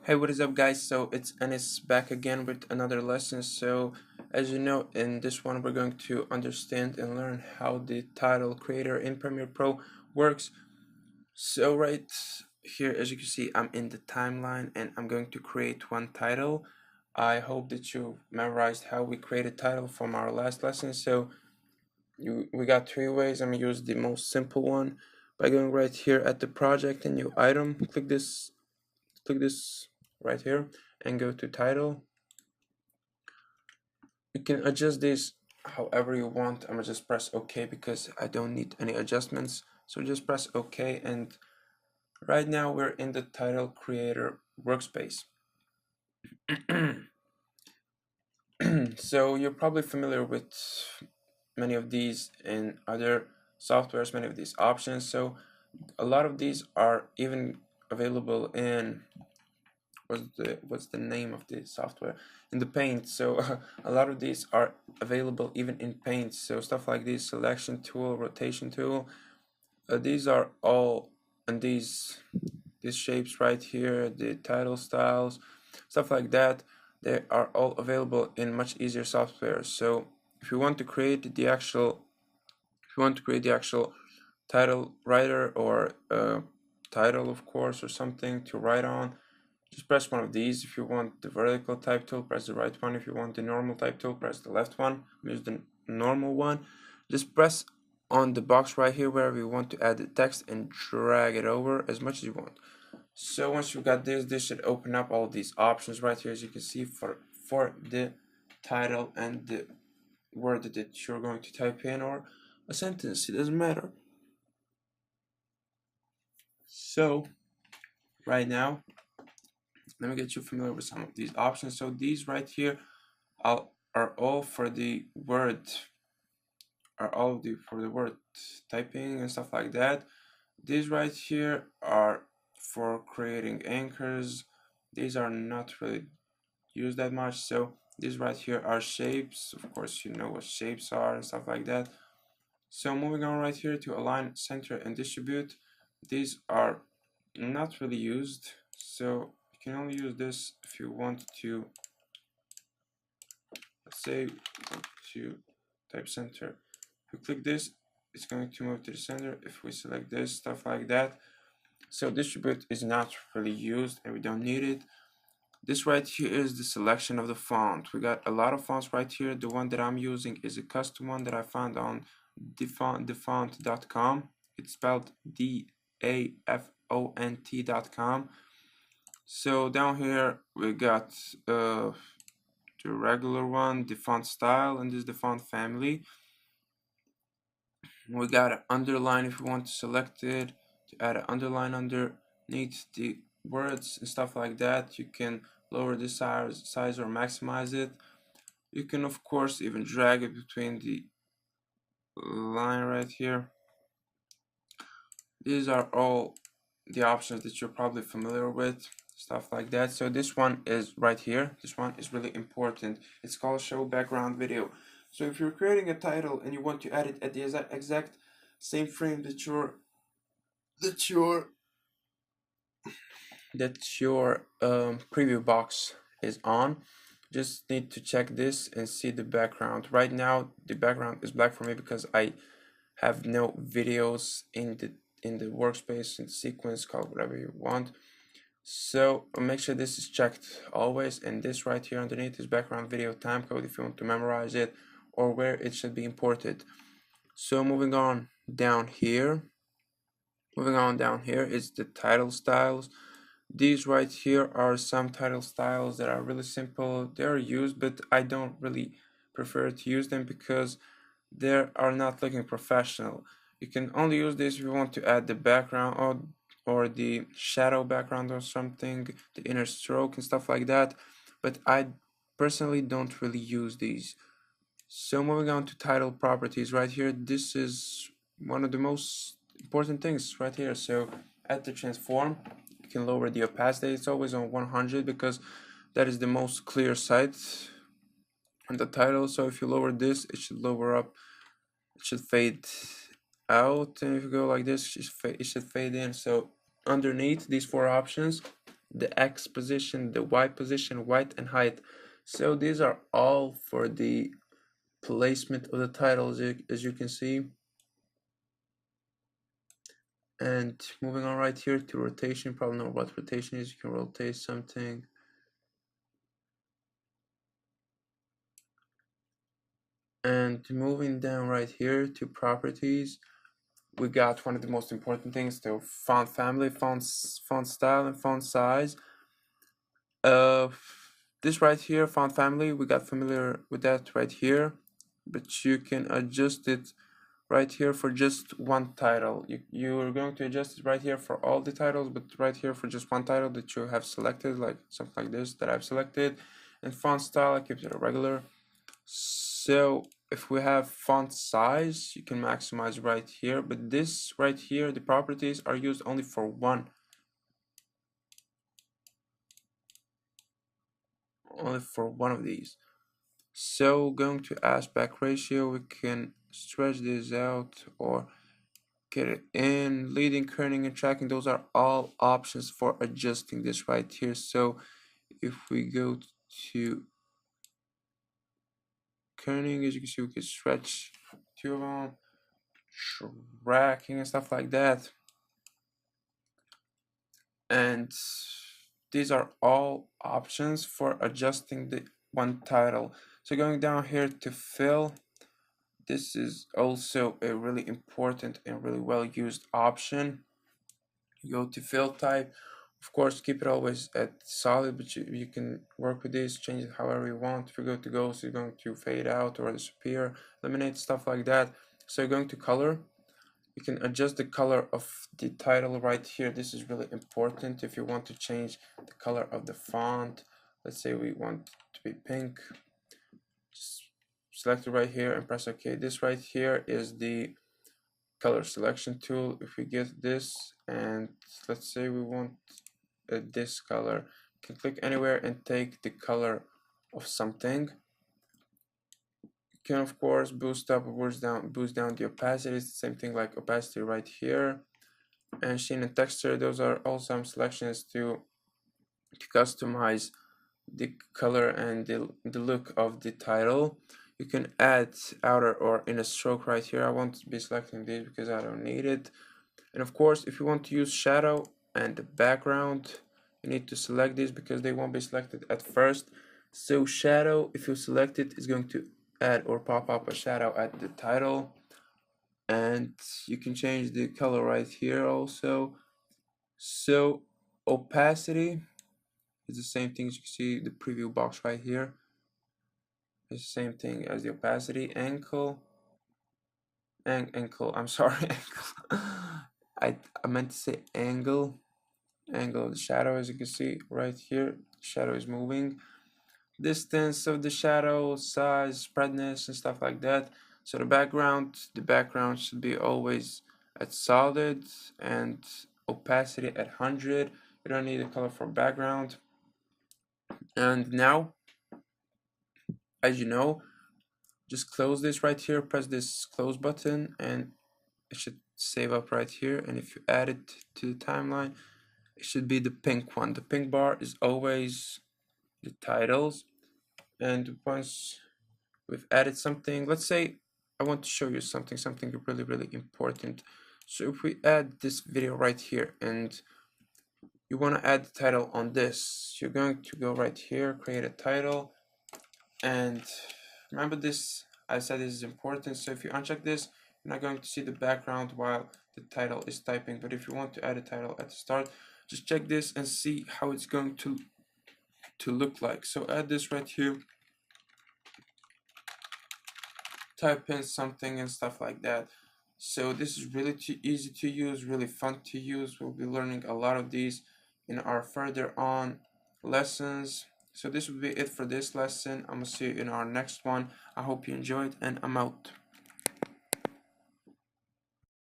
Hey, what is up, guys? So it's Ennis back again with another lesson. So, as you know, in this one, we're going to understand and learn how the title creator in Premiere Pro works. So, right here, as you can see, I'm in the timeline and I'm going to create one title. I hope that you memorized how we create a title from our last lesson. So, we got three ways. I'm gonna use the most simple one by going right here at the project and new item. Click this right here and go to title. You can adjust this however you want. I'm gonna just press OK because I don't need any adjustments. So just press OK, and right now we're in the title creator workspace. So you're probably familiar with many of these in other softwares, many of these options. So a lot of these are even available in what's the name of the software, in the Paint. So a lot of these are available even in Paint. So stuff like this selection tool, rotation tool, these are all, and these shapes right here, the title styles, stuff like that, they are all available in much easier software. So if you want to create the actual title writer, or title of course, or something to write on, just press one of these. If you want the vertical type tool, press the right one. If you want the normal type tool, press the left one. Use the normal one. Just press on the box right here wherever you want to add the text and drag it over as much as you want. So once you got this should open up all these options right here, as you can see, for the title and the word that you're going to type in, or a sentence, it doesn't matter. So right now, let me get you familiar with some of these options. So these right here are all for the word, for the word typing and stuff like that. These right here are for creating anchors. These are not really used that much. So these right here are shapes. Of course, you know what shapes are and stuff like that. So moving on right here to align, center, and distribute. These are not really used. So you can only use this if you want to, let's say, to type center. If we click this, it's going to move to the center. If we select this, stuff like that. So distribute is not really used and we don't need it. This right here is the selection of the font. We got a lot of fonts right here. The one that I'm using is a custom one that I found on dafont.com. It's spelled DAFONT.com. So down here we got the regular one, the font style, and this is the font family. We got an underline if you want to select it, to add an underline underneath the words and stuff like that. You can lower the size or maximize it. You can of course even drag it between the line right here. These are all the options that you're probably familiar with, stuff like that. So this one is right here. This one is really important. It's called show background video. So if you're creating a title and you want to add it at the exact same frame that your preview box is on, just need to check this and see the background. Right now the background is black for me because I have no videos in the workspace, in the sequence, call it whatever you want. So make sure this is checked always, and this right here underneath is background video timecode if you want to memorize it, or where it should be imported. So moving on down here is the title styles. These right here are some title styles that are really simple. They're used, but I don't really prefer to use them because they are not looking professional. You can only use this if you want to add the background, or the shadow background or something, the inner stroke and stuff like that. But I personally don't really use these. So moving on to title properties right here, this is one of the most important things right here. So at the transform, you can lower the opacity. It's always on 100 because that is the most clear side on the title. So if you lower this, it should lower up, it should fade out, and if you go like this, it should fade in. So underneath these four options, the X position, the Y position, weight and height. So these are all for the placement of the title, as you can see. And moving on right here to rotation, probably know what rotation is. You can rotate something. And moving down right here to properties, we got one of the most important things, the font family, font style, and font size. Uh, this right here, font family, we got familiar with that right here, but you can adjust it right here for just one title. You're going to adjust it right here for all the titles, but right here for just one title that you have selected, like something like this that I've selected. And font style, I keep it a regular. So if we have font size, you can maximize right here, but this right here, the properties are used only for one. Only for one of these. So going to aspect ratio, we can stretch this out or get it in. Leading, kerning, and tracking, those are all options for adjusting this right here. So if we go to kerning, as you can see, we can stretch two of them, tracking and stuff like that. And these are all options for adjusting the one title. So going down here to fill, this is also a really important and really well used option. You go to fill type, of course keep it always at solid, but you can work with this, change it however you want. If you go to ghost, you're going to fade out or disappear, eliminate, stuff like that. So going to color, you can adjust the color of the title right here. This is really important if you want to change the color of the font. Let's say we want to be pink, just select it right here and press OK. This right here is the color selection tool. If we get this and let's say we want this color, you can click anywhere and take the color of something. You can of course boost up or boost down the opacity. It's the same thing like opacity right here. And sheen and texture, those are all some selections to customize the color and the look of the title. You can add outer or inner stroke right here. I won't be selecting these because I don't need it. And of course, if you want to use shadow and the background, you need to select these because they won't be selected at first. So shadow, if you select it, is going to add or pop up a shadow at the title. And you can change the color right here also. So opacity is the same thing as you can see the preview box right here. It's the same thing as the opacity. Ankle, I'm sorry, ankle. I meant to say angle. Angle of the shadow, as you can see right here, the shadow is moving. Distance of the shadow, size, spreadness, and stuff like that. So the background should be always at solid and opacity at 100. You don't need a color for background. And now, as you know, just close this right here, press this close button, and it should save up right here. And if you add it to the timeline, it should be the pink one. The pink bar is always the titles. And once we've added something, let's say I want to show you something really important. So if we add this video right here and you want to add the title on this, you're going to go right here, create a title, and remember this, I said this is important. So if you uncheck this, you're not going to see the background while the title is typing. But if you want to add a title at the start, just check this and see how it's going to look like. So add this right here, type in something and stuff like that. So this is really too easy to use, really fun to use. We'll be learning a lot of these in our further on lessons. So this will be it for this lesson. I'm gonna see you in our next one. I hope you enjoyed, and I'm out.